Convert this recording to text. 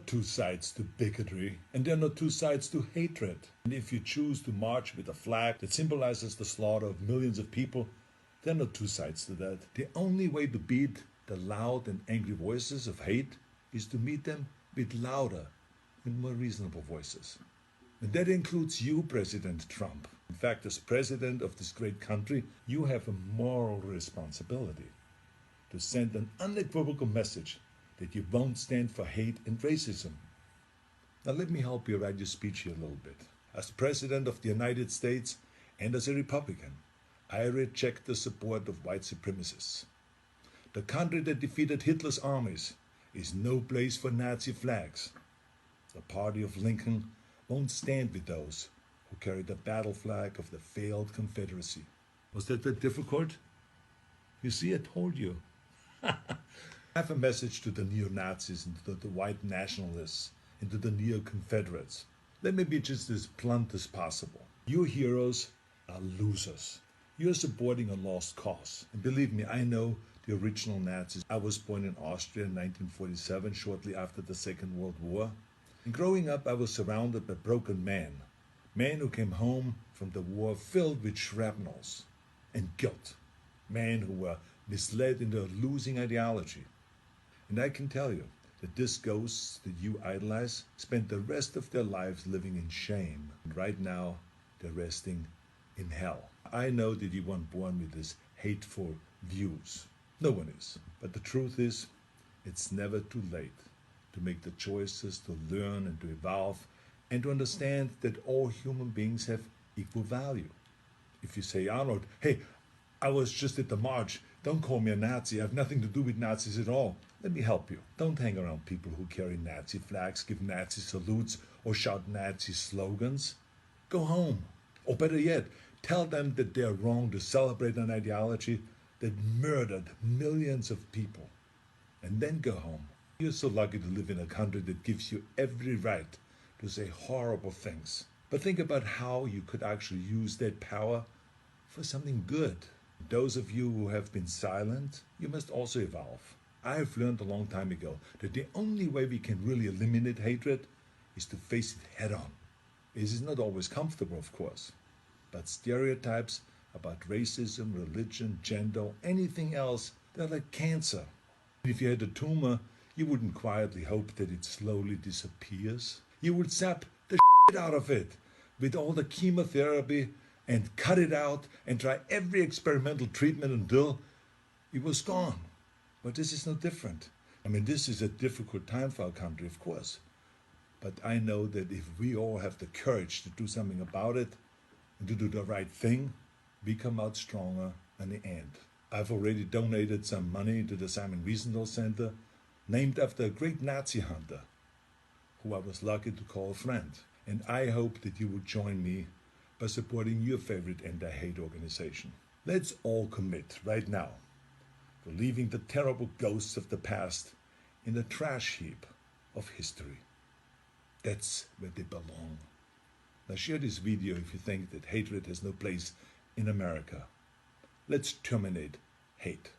not two sides to bigotry, and there are not two sides to hatred. And if you choose to march with a flag that symbolizes the slaughter of millions of people, there are not two sides to that. The only way to beat the loud and angry voices of hate is to meet them with louder and more reasonable voices. And that includes you, President Trump. In fact, as president of this great country, you have a moral responsibility to send an unequivocal message that you won't stand for hate and racism. Now let me help you write your speech here a little bit. As President of the United States and as a Republican, I reject the support of white supremacists. The country that defeated Hitler's armies is no place for Nazi flags. The party of Lincoln won't stand with those who carry the battle flag of the failed Confederacy. Was that difficult? You see, I told you. I have a message to the neo-Nazis and to the white nationalists and to the neo-Confederates. Let me be just as blunt as possible. Your heroes are losers. You're supporting a lost cause. And believe me, I know the original Nazis. I was born in Austria in 1947, shortly after the Second World War. And growing up, I was surrounded by broken men who came home from the war filled with shrapnels and guilt, men who were misled into a losing ideology. And I can tell you that these ghosts that you idolize spent the rest of their lives living in shame. And right now, they're resting in hell. I know that you weren't born with these hateful views. No one is. But the truth is, it's never too late to make the choices, to learn and to evolve, and to understand that all human beings have equal value. If you say, Arnold, hey, I was just at the march, don't call me a Nazi, I have nothing to do with Nazis at all. Let me help you. Don't hang around people who carry Nazi flags, give Nazi salutes, or shout Nazi slogans. Go home. Or better yet, tell them that they're wrong to celebrate an ideology that murdered millions of people. And then go home. You're so lucky to live in a country that gives you every right to say horrible things. But think about how you could actually use that power for something good. Those of you who have been silent, you must also evolve. I have learned a long time ago that the only way we can really eliminate hatred is to face it head on. This is not always comfortable, of course, but stereotypes about racism, religion, gender, anything else, they're like cancer. If you had a tumor, you wouldn't quietly hope that it slowly disappears. You would sap the shit out of it with all the chemotherapy and cut it out and try every experimental treatment until it was gone. But this is no different. I mean, this is a difficult time for our country, of course. But I know that if we all have the courage to do something about it and to do the right thing, we come out stronger in the end. I've already donated some money to the Simon Wiesenthal Center, named after a great Nazi hunter, who I was lucky to call a friend. And I hope that you will join me by supporting your favorite anti-hate organization. Let's all commit right now to leaving the terrible ghosts of the past in the trash heap of history. That's where they belong. Now share this video if you think that hatred has no place in America. Let's terminate hate.